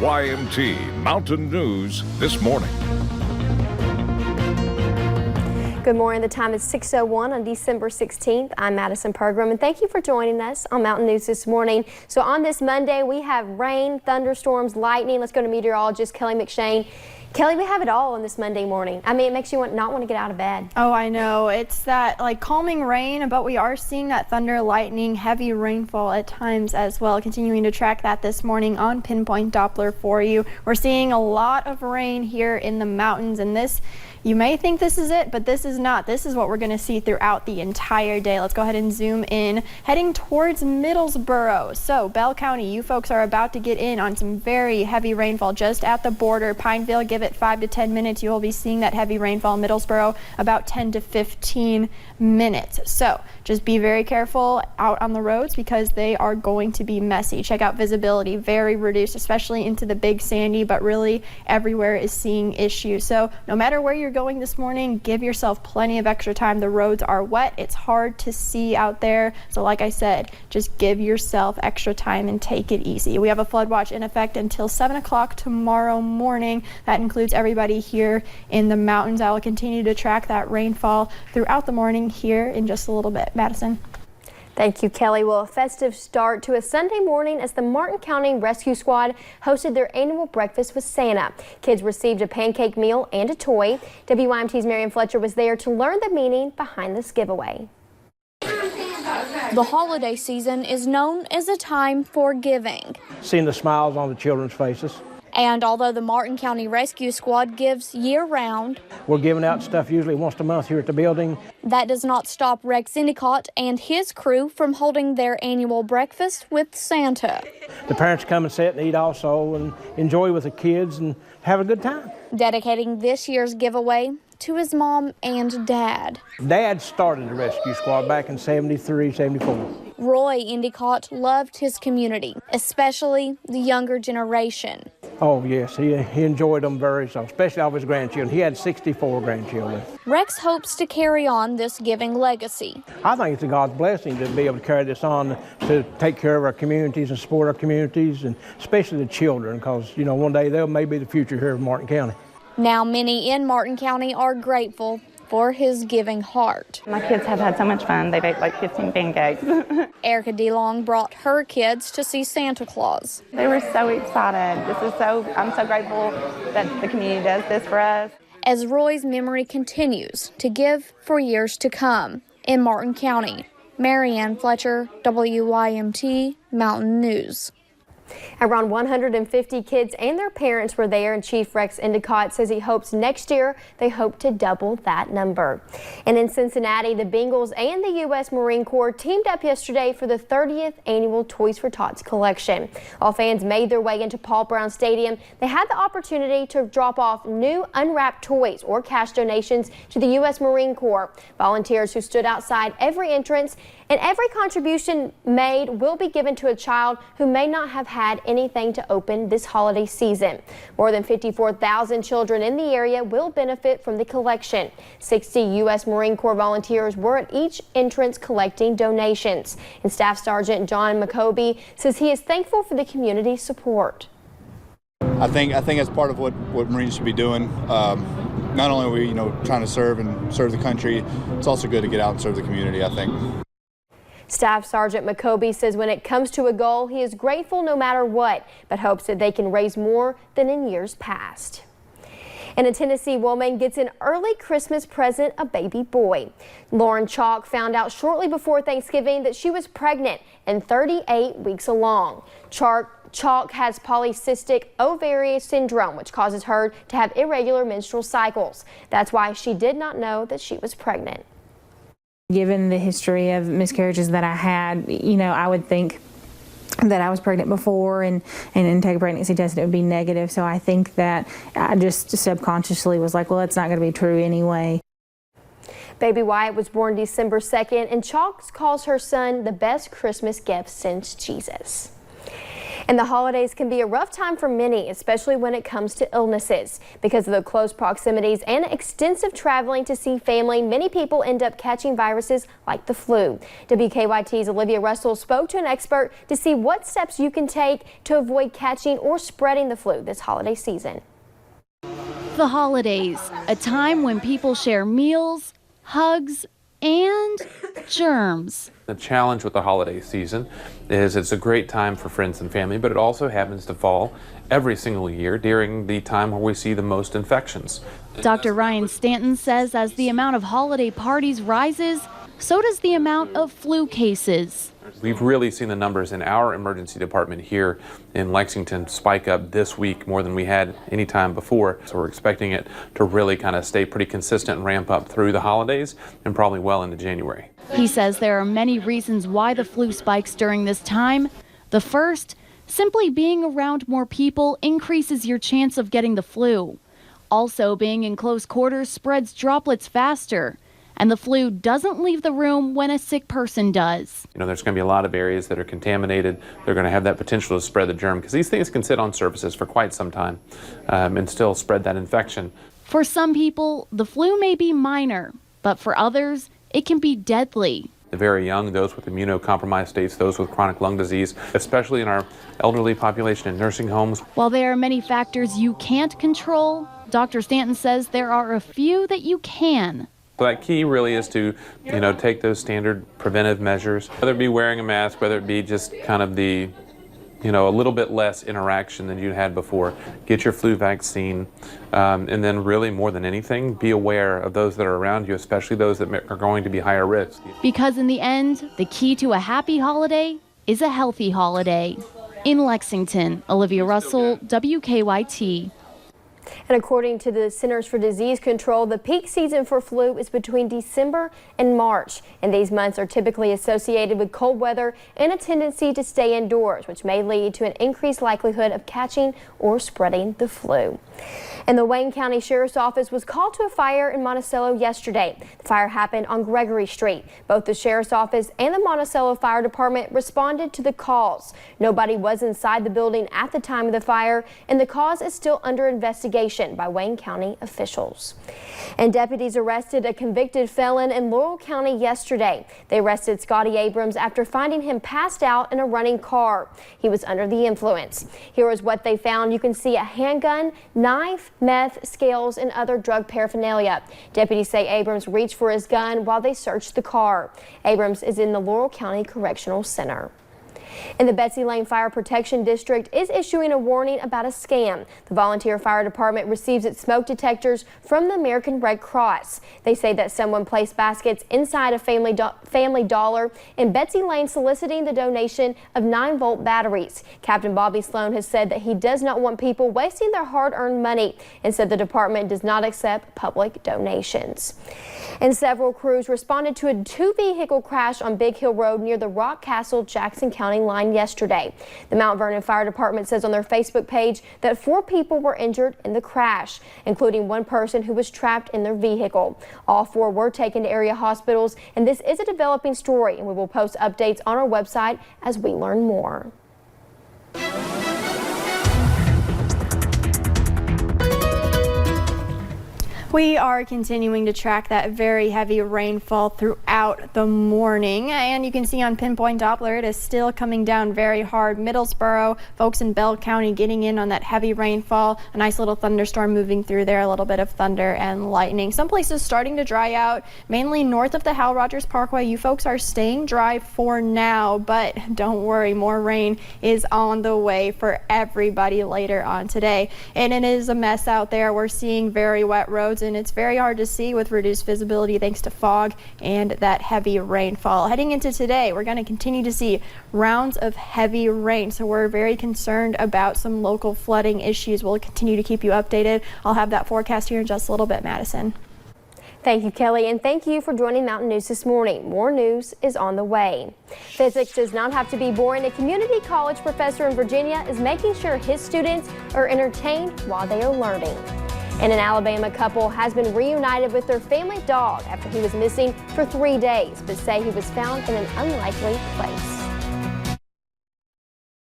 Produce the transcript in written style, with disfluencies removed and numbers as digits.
WYMT Mountain News this morning. Good morning. The time is 6:01 on December 16th. I'm Madison Pergram, and thank you for joining us on Mountain News this morning. So on this Monday, we have rain, thunderstorms, lightning. Let's go to meteorologist Kelly McShane. Kelly, we have it all on this Monday morning. I mean, it makes you not want to get out of bed. Oh, I know. It's that calming rain, but we are seeing that thunder, lightning, heavy rainfall at times as well. Continuing to track that this morning on Pinpoint Doppler for you. We're seeing a lot of rain here in the mountains, and this, you may think this is it, but this is not. This is what we're going to see throughout the entire day. Let's go ahead and zoom in, heading towards Middlesboro. So Bell County, you folks are about to get in on some very heavy rainfall just at the border. Pineville, give it 5 to 10 minutes. You will be seeing that heavy rainfall. Middlesboro, about 10 to 15 minutes. So just be very careful out on the roads because they are going to be messy. Check out visibility, very reduced, especially into the Big Sandy, but really everywhere is seeing issues. So no matter where you're going this morning, give yourself plenty of extra time. The roads are wet. It's hard to see out there. So like I said, just give yourself extra time and take it easy. We have a flood watch in effect until 7 o'clock tomorrow morning. That includes everybody here in the mountains. I will continue to track that rainfall throughout the morning here in just a little bit. Madison. Thank you, Kelly. Well, a festive start to a Sunday morning as the Martin County Rescue Squad hosted their annual breakfast with Santa. Kids received a pancake meal and a toy. WYMT's Marian Fletcher was there to learn the meaning behind this giveaway. The holiday season is known as a time for giving. Seeing the smiles on the children's faces. And although the Martin County Rescue Squad gives year-round, we're giving out stuff usually once a month here at the building. That does not stop Rex Endicott and his crew from holding their annual breakfast with Santa. The parents come and sit and eat also and enjoy with the kids and have a good time. Dedicating this year's giveaway to his mom and dad. Dad started the rescue squad back in 73, 74. Roy Endicott loved his community, especially the younger generation. Oh yes, he enjoyed them very so, especially all his grandchildren. He had 64 grandchildren. Rex hopes to carry on this giving legacy. I think it's a God's blessing to be able to carry this on, to take care of our communities and support our communities, and especially the children, because one day they may be the future here of Martin County. Now many in Martin County are grateful for his giving heart. My kids have had so much fun. They baked like 15 pancakes. Erica DeLong brought her kids to see Santa Claus. They were so excited. I'm so grateful that the community does this for us. As Roy's memory continues to give for years to come in Martin County. Marianne Fletcher, WYMT Mountain News. Around 150 kids and their parents were there, and Chief Rex Endicott says he hopes next year they hope to double that number. And in Cincinnati, the Bengals and the U.S. Marine Corps teamed up yesterday for the 30th annual Toys for Tots collection. While fans made their way into Paul Brown Stadium, they had the opportunity to drop off new unwrapped toys or cash donations to the U.S. Marine Corps. Volunteers who stood outside every entrance, and every contribution made will be given to a child who may not have had anything to open this holiday season. More than 54,000 children in the area will benefit from the collection. 60 U.S. Marine Corps volunteers were at each entrance collecting donations. And Staff Sergeant John McCobie says he is thankful for the community support. I think that's part of what Marines should be doing. Not only are we trying to serve the country, it's also good to get out and serve the community, I think. Staff Sergeant McCobie says when it comes to a goal, he is grateful no matter what, but hopes that they can raise more than in years past. And a Tennessee woman gets an early Christmas present, a baby boy. Lauren Chalk found out shortly before Thanksgiving that she was pregnant and 38 weeks along. Chalk has polycystic ovarian syndrome, which causes her to have irregular menstrual cycles. That's why she did not know that she was pregnant. Given the history of miscarriages that I had, I would think that I was pregnant before and take a pregnancy test and it would be negative. So I think that I just subconsciously was like, well, it's not going to be true anyway. Baby Wyatt was born December 2nd, and Chalk calls her son the best Christmas gift since Jesus. And the holidays can be a rough time for many, especially when it comes to illnesses. Because of the close proximities and extensive traveling to see family, many people end up catching viruses like the flu. WKYT's Olivia Russell spoke to an expert to see what steps you can take to avoid catching or spreading the flu this holiday season. The holidays, a time when people share meals, hugs, and germs. The challenge with the holiday season is it's a great time for friends and family, but it also happens to fall every single year during the time where we see the most infections. Dr. Ryan Stanton says as the amount of holiday parties rises, so does the amount of flu cases. We've really seen the numbers in our emergency department here in Lexington spike up this week more than we had any time before. So we're expecting it to really kind of stay pretty consistent and ramp up through the holidays and probably well into January. He says there are many reasons why the flu spikes during this time. The first, simply being around more people increases your chance of getting the flu. Also, being in close quarters spreads droplets faster. And the flu doesn't leave the room when a sick person does. You know, there's going to be a lot of areas that are contaminated. They're going to have that potential to spread the germ because these things can sit on surfaces for quite some time and still spread that infection. For some people, the flu may be minor, but for others, it can be deadly. The very young, those with immunocompromised states, those with chronic lung disease, especially in our elderly population in nursing homes. While there are many factors you can't control, Dr. Stanton says there are a few that you can. So that key really is to, take those standard preventive measures, whether it be wearing a mask, whether it be just kind of the, a little bit less interaction than you had before. Get your flu vaccine, and then really more than anything, be aware of those that are around you, especially those that are going to be higher risk. Because in the end, the key to a happy holiday is a healthy holiday. In Lexington, Olivia Russell, WKYT. And according to the Centers for Disease Control, the peak season for flu is between December and March. And these months are typically associated with cold weather and a tendency to stay indoors, which may lead to an increased likelihood of catching or spreading the flu. And the Wayne County Sheriff's Office was called to a fire in Monticello yesterday. The fire happened on Gregory Street. Both the Sheriff's Office and the Monticello Fire Department responded to the calls. Nobody was inside the building at the time of the fire, and the cause is still under investigation by Wayne County officials. And deputies arrested a convicted felon in Laurel County yesterday. They arrested Scotty Abrams after finding him passed out in a running car. He was under the influence. Here is what they found. You can see a handgun, knife, meth, scales, and other drug paraphernalia. Deputies say Abrams reached for his gun while they searched the car. Abrams is in the Laurel County Correctional Center. And the Betsy Lane Fire Protection District is issuing a warning about a scam. The volunteer fire department receives its smoke detectors from the American Red Cross. They say that someone placed baskets inside a Family Dollar in Betsy Lane soliciting the donation of 9-volt batteries. Captain Bobby Sloan has said that he does not want people wasting their hard-earned money and said the department does not accept public donations. And several crews responded to a 2-vehicle crash on Big Hill Road near the Rock Castle, Jackson County line yesterday. The Mount Vernon Fire Department says on their Facebook page that 4 people were injured in the crash, including one person who was trapped in their vehicle. All 4 were taken to area hospitals, and this is a developing story, and we will post updates on our website as we learn more. We are continuing to track that very heavy rainfall throughout the morning, and you can see on Pinpoint Doppler it is still coming down very hard. Middlesboro, folks in Bell County getting in on that heavy rainfall. A nice little thunderstorm moving through there, a little bit of thunder and lightning. Some places starting to dry out, mainly north of the Hal Rogers Parkway. You folks are staying dry for now, but don't worry, more rain is on the way for everybody later on today. And it is a mess out there. We're seeing very wet roads, and it's very hard to see with reduced visibility thanks to fog and that heavy rainfall. Heading into today, we're going to continue to see rounds of heavy rain, so we're very concerned about some local flooding issues. We'll continue to keep you updated. I'll have that forecast here in just a little bit, Madison. Thank you, Kelly, and thank you for joining Mountain News this morning. More news is on the way. Physics does not have to be boring. A community college professor in Virginia is making sure his students are entertained while they are learning. And an Alabama couple has been reunited with their family dog after he was missing for 3 days, but say he was found in an unlikely place.